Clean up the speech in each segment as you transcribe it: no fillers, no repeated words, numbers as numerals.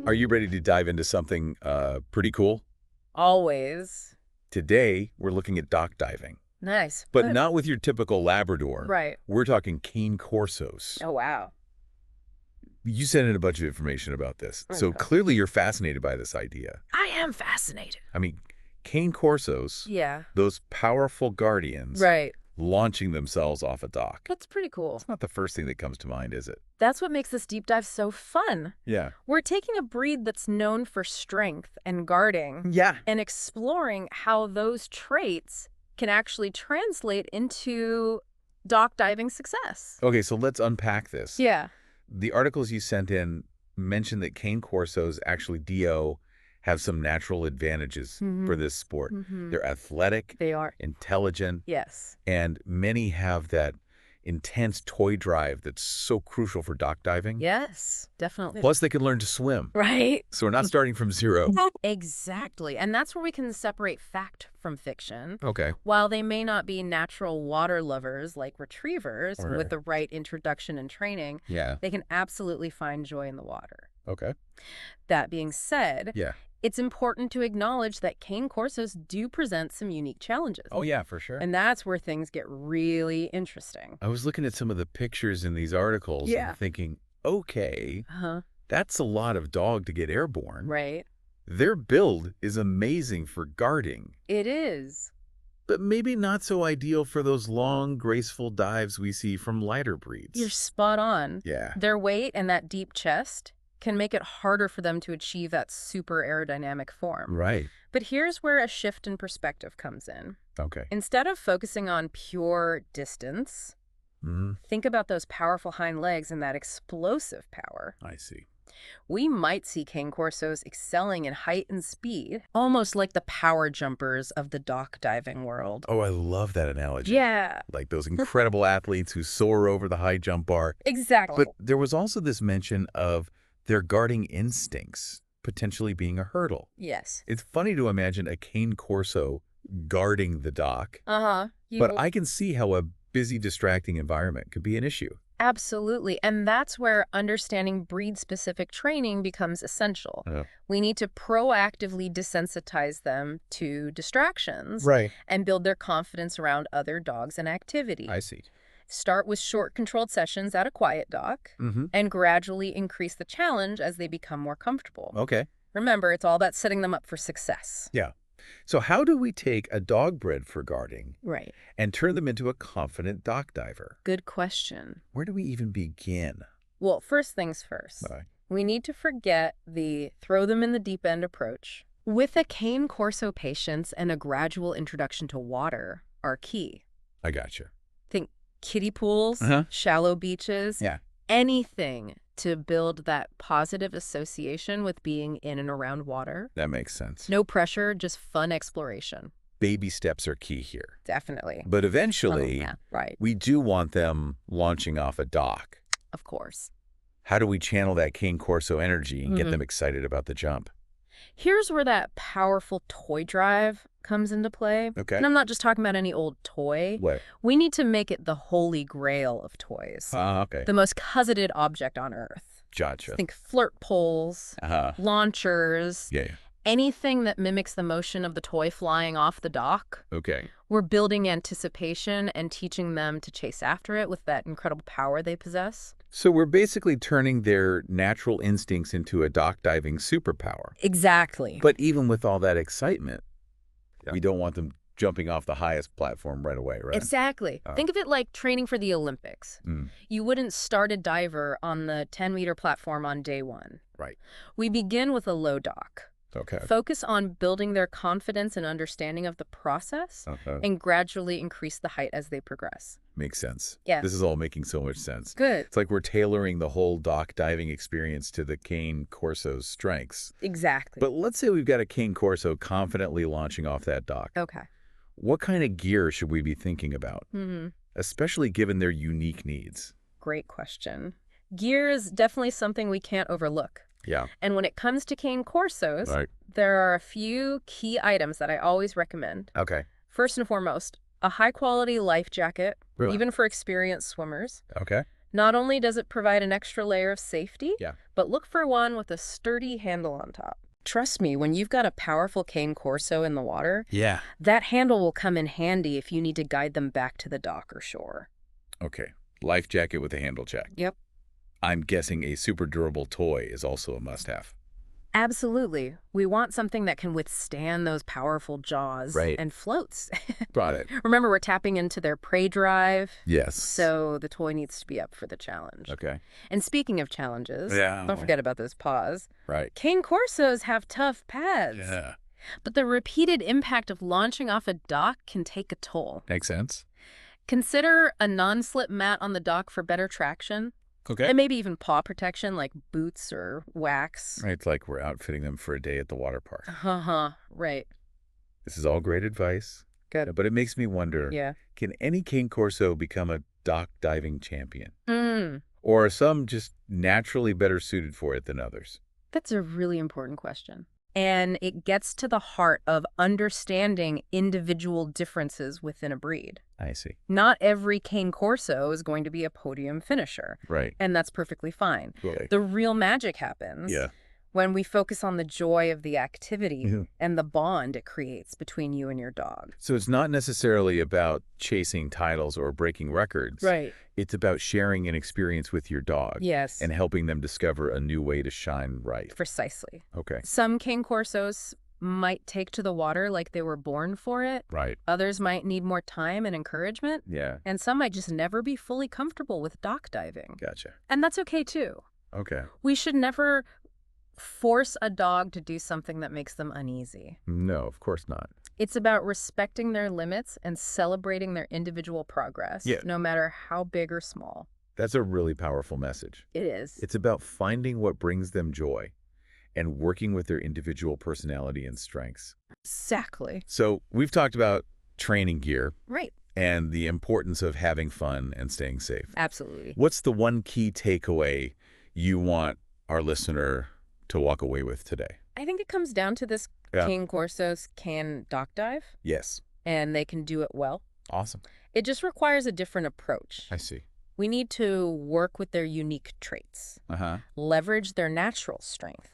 Are you ready to dive into something pretty cool? Always. Today, we're looking at dock diving, Nice. but Good. not with your typical Labrador. Right. We're talking Cane Corsos. Oh, wow. You sent in a bunch of information about this, so Okay. clearly you're fascinated by this idea. I am fascinated. I mean, Cane Corsos, Yeah. those powerful guardians, Right. launching themselves off a dock. That's pretty cool. It's not the first thing that comes to mind, is it? That's what makes this deep dive so fun. Yeah. We're taking a breed that's known for strength and guarding Yeah. and exploring how those traits can actually translate into dock diving success. Okay, so let's unpack this. Yeah. The articles you sent in mention that Cane Corsos actually have some natural advantages for this sport. They're athletic, They are. intelligent, Yes. and many have that intense toy drive that's so crucial for dock diving. Yes, definitely. Plus, they can learn to swim. Right. So we're not starting from zero. Exactly. And that's where we can separate fact from fiction. Okay. While they may not be natural water lovers like retrievers Right. with the right introduction and training, Yeah. they can absolutely find joy in the water. Okay. That being said, Yeah. it's important to acknowledge that cane corsos do present some unique challenges. Oh, yeah, for sure. And that's where things get really interesting. I was looking at some of the pictures in these articles Yeah. and thinking, okay, Uh-huh. that's a lot of dog to get airborne. Right. Their build is amazing for guarding, It is. but maybe not so ideal for those long, graceful dives we see from lighter breeds. You're spot on. Yeah. Their weight and that deep chest can make it harder for them to achieve that super aerodynamic form. Right. But here's where a shift in perspective comes in. Okay. Instead of focusing on pure distance, think about those powerful hind legs and that explosive power. I see. We might see cane corsos excelling in height and speed, almost like the power jumpers of the dock diving world. Oh, I love that analogy. Yeah, Like those incredible athletes who soar over the high jump bar. exactly. But there was also this mention of their guarding instincts potentially being a hurdle. Yes. It's funny to imagine a cane corso guarding the dock, Uh-huh. but I can see how a busy, distracting environment could be an issue. Absolutely. And that's where understanding breed-specific training becomes essential. Yeah. We need to proactively desensitize them to distractions Right. and build their confidence around other dogs and activity. I see. Start with short, controlled sessions at a quiet dock and gradually increase the challenge as they become more comfortable. Okay. Remember, it's all about setting them up for success. Yeah. So how do we take a dog bred for guarding Right. and turn them into a confident dock diver? Good question. Where do we even begin? Well, first things first. All right. We need to forget the throw them in the deep end approach. With a cane corso patience and a gradual introduction to water are key. I gotcha. Think kiddie pools, shallow beaches, Yeah. anything to build that positive association with being in and around water. That makes sense. No pressure, just fun exploration. Baby steps are key here. Definitely. But eventually, Yeah, right. we do want them launching off a dock. Of course. How do we channel that cane corso energy and get them excited about the jump? Here's where that powerful toy drive comes into play. Okay. And I'm not just talking about any old toy. What? We need to make it the holy grail of toys. Okay. The most coveted object on Earth. Gotcha. Think flirt poles, Uh-huh. launchers, Yeah. anything that mimics the motion of the toy flying off the dock. Okay. We're building anticipation and teaching them to chase after it with that incredible power they possess. So we're basically turning their natural instincts into a dock diving superpower. Exactly. But even with all that excitement, we don't want them jumping off the highest platform right away, right? Exactly. Think of it like training for the Olympics. You wouldn't start a diver on the 10-meter platform on day one. Right. We begin with a low dock. Okay. Focus on building their confidence and understanding of the process and gradually increase the height as they progress. Makes sense. Yeah. This is all making so much sense. Good. It's like we're tailoring the whole dock diving experience to the cane corso's strengths. Exactly. But let's say we've got a cane corso confidently launching off that dock. Okay. What kind of gear should we be thinking about, especially given their unique needs? Great question. Gear is definitely something we can't overlook. Yeah. And when it comes to cane corsos, there are a few key items that I always recommend. Okay. First and foremost, a high-quality life jacket, Really? even for experienced swimmers. Okay. Not only does it provide an extra layer of safety, Yeah. but look for one with a sturdy handle on top. Trust me, when you've got a powerful Cane Corso in the water, Yeah. that handle will come in handy if you need to guide them back to the dock or shore. Okay. Life jacket with a handle check. Yep. I'm guessing a super durable toy is also a must-have. Absolutely. We want something that can withstand those powerful jaws Right. and floats. Got it. Remember, we're tapping into their prey drive, Yes. so the toy needs to be up for the challenge. Okay. And speaking of challenges, Yeah. don't forget about those paws. Right. Cane Corsos have tough pads. Yeah. But the repeated impact of launching off a dock can take a toll. Makes sense. Consider a non-slip mat on the dock for better traction, Okay. and maybe even paw protection like boots or wax. Right, it's like we're outfitting them for a day at the water park. Right. This is all great advice. Good. But it makes me wonder, Yeah. can any Cane Corso become a dock diving champion? Mm. Or are some just naturally better suited for it than others? That's a really important question. And it gets to the heart of understanding individual differences within a breed. I see. Not every Cane Corso is going to be a podium finisher, Right. and that's perfectly fine. Okay. The real magic happens when we focus on the joy of the activity and the bond it creates between you and your dog. So it's not necessarily about chasing titles or breaking records. Right. It's about sharing an experience with your dog. Yes. And helping them discover a new way to shine right. Precisely. Okay. Some Cane Corsos might take to the water like they were born for it. Right. Others might need more time and encouragement. Yeah. And some might just never be fully comfortable with dock diving. Gotcha. And that's okay too. Okay. We should never force a dog to do something that makes them uneasy. No, of course not. It's about respecting their limits and celebrating their individual progress, no matter how big or small. That's a really powerful message. It is. It's about finding what brings them joy and working with their individual personality and strengths. Exactly. So we've talked about training gear. Right. And the importance of having fun and staying safe. Absolutely. What's the one key takeaway you want our listener to walk away with today? I think it comes down to this. Cane Corsos can dock dive. Yes. And they can do it well. Awesome. It just requires a different approach. I see. We need to work with their unique traits, leverage their natural strength,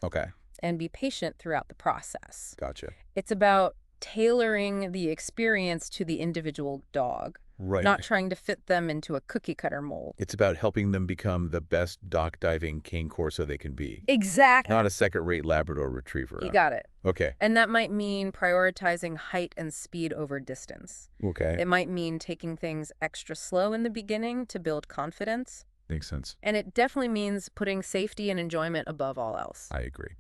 and be patient throughout the process. Gotcha. It's about tailoring the experience to the individual dog, not trying to fit them into a cookie-cutter mold. It's about helping them become the best dock diving Cane Corso they can be. Exactly. Not a second-rate Labrador Retriever. You got it. Okay. And that might mean prioritizing height and speed over distance. Okay. It might mean taking things extra slow in the beginning to build confidence. Makes sense. And it definitely means putting safety and enjoyment above all else. I agree.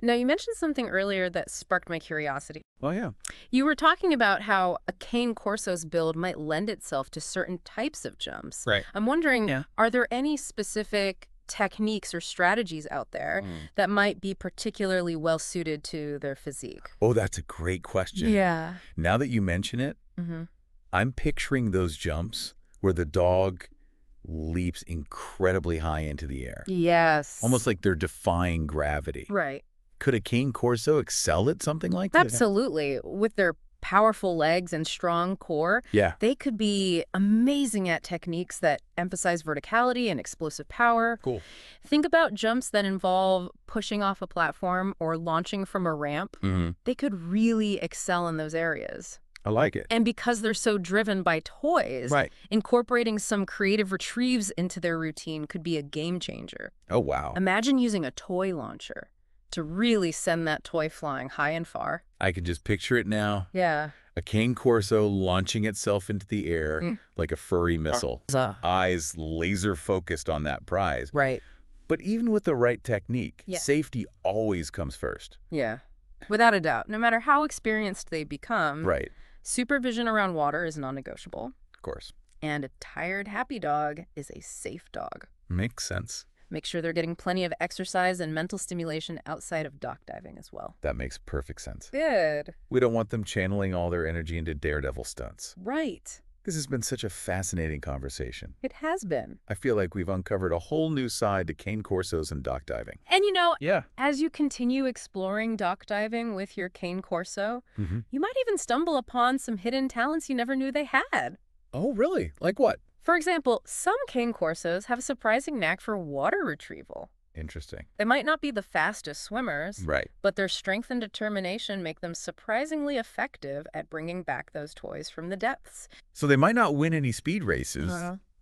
Now, you mentioned something earlier that sparked my curiosity. Oh, yeah. You were talking about how a Cane Corso's build might lend itself to certain types of jumps. Right. I'm wondering, are there any specific techniques or strategies out there that might be particularly well-suited to their physique? Oh, that's a great question. Yeah. Now that you mention it, I'm picturing those jumps where the dog leaps incredibly high into the air. Yes. Almost like they're defying gravity. Right. Could a Cane Corso excel at something like that? Absolutely. With their powerful legs and strong core, they could be amazing at techniques that emphasize verticality and explosive power. Cool. Think about jumps that involve pushing off a platform or launching from a ramp. They could really excel in those areas. I like it. And because they're so driven by toys, incorporating some creative retrieves into their routine could be a game changer. Oh, wow. Imagine using a toy launcher to really send that toy flying high and far. I can just picture it now. Yeah. A Cane Corso launching itself into the air like a furry missile. Eyes laser focused on that prize. Right. But even with the right technique, safety always comes first. Yeah. Without a doubt. No matter how experienced they become, Right. supervision around water is non-negotiable. Of course. And a tired, happy dog is a safe dog. Makes sense. Make sure they're getting plenty of exercise and mental stimulation outside of dock diving as well. That makes perfect sense. Good. We don't want them channeling all their energy into daredevil stunts. Right. This has been such a fascinating conversation. It has been. I feel like we've uncovered a whole new side to Cane Corsos and dock diving. And you know, as you continue exploring dock diving with your Cane Corso, you might even stumble upon some hidden talents you never knew they had. Oh, really? Like what? For example, some cane corsos have a surprising knack for water retrieval. Interesting. They might not be the fastest swimmers, Right. but their strength and determination make them surprisingly effective at bringing back those toys from the depths. So they might not win any speed races,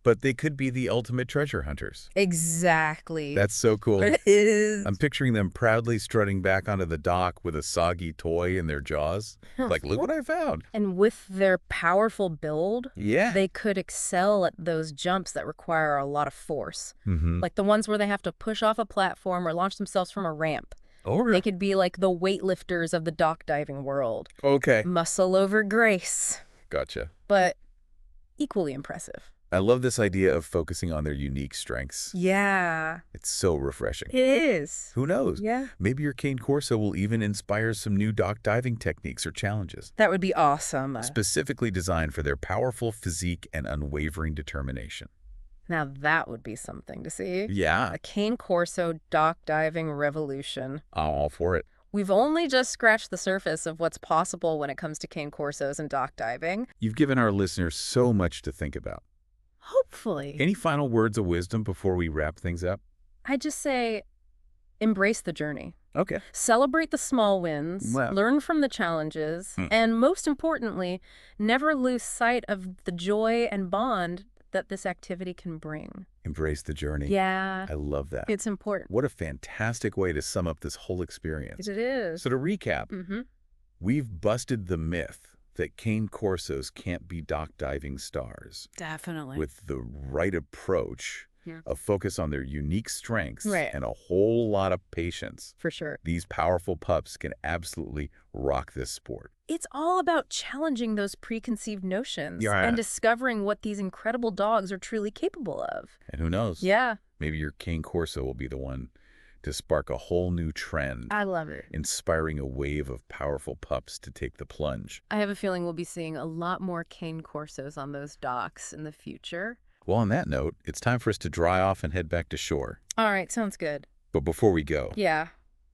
but they could be the ultimate treasure hunters. Exactly. That's so cool. It is. I'm picturing them proudly strutting back onto the dock with a soggy toy in their jaws. Like, look what I found. And with their powerful build, Yeah. they could excel at those jumps that require a lot of force. Mm-hmm. Like the ones where they have to push off a platform or launch themselves from a ramp. Oh, They could be like the weightlifters of the dock diving world. okay. Muscle over grace, Gotcha. but equally impressive. I love this idea of focusing on their unique strengths. Yeah, It's so refreshing. it is. Who knows? Yeah. Maybe your Cane Corso will even inspire some new dock diving techniques or challenges, That would be awesome. specifically designed for their powerful physique and unwavering determination. Now that would be something to see. Yeah, A Cane Corso dock diving revolution. I'm all for it. We've only just scratched the surface of what's possible when it comes to cane corsos and dock diving. You've given our listeners so much to think about. Hopefully. Any final words of wisdom before we wrap things up? I just say, embrace the journey. Okay. Celebrate the small wins, Well. learn from the challenges, and most importantly, never lose sight of the joy and bond that this activity can bring. Embrace the journey. Yeah, I love that. it's important. What a fantastic way to sum up this whole experience. It is. So to recap, Mm-hmm. we've busted the myth that Cane Corsos can't be dock diving stars. Definitely. With the right approach, Yeah. a focus on their unique strengths, Right. and a whole lot of patience, For sure. these powerful pups can absolutely rock this sport. It's all about challenging those preconceived notions Yeah. and discovering what these incredible dogs are truly capable of. And who knows? Yeah, Maybe your Cane Corso will be the one to spark a whole new trend, I love it. inspiring a wave of powerful pups to take the plunge. I have a feeling we'll be seeing a lot more cane corsos on those docks in the future. Well, on that note, it's time for us to dry off and head back to shore. All right, sounds good. But before we go, Yeah.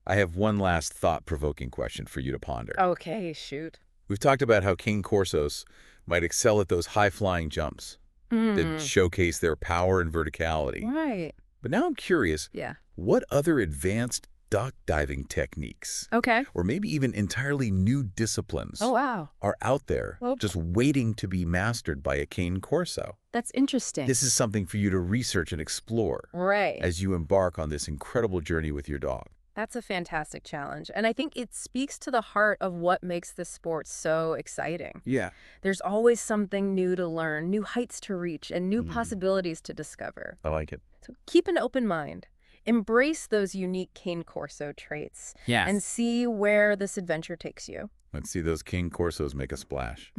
I have one last thought-provoking question for you to ponder. Okay, shoot. We've talked about how Cane Corsos might excel at those high-flying jumps that showcase their power and verticality. Right. But now I'm curious, Yeah. what other advanced dock diving techniques, Okay. or maybe even entirely new disciplines, Oh, wow. are out there Well- just waiting to be mastered by a Cane Corso? That's interesting. This is something for you to research and explore Right. as you embark on this incredible journey with your dog. That's a fantastic challenge. And I think it speaks to the heart of what makes this sport so exciting. Yeah. There's always something new to learn, new heights to reach, and new possibilities to discover. I like it. So keep an open mind. Embrace those unique Cane Corso traits. Yes. And see where this adventure takes you. Let's see those Cane Corsos make a splash.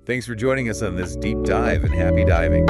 Thanks for joining us on this deep dive and happy diving.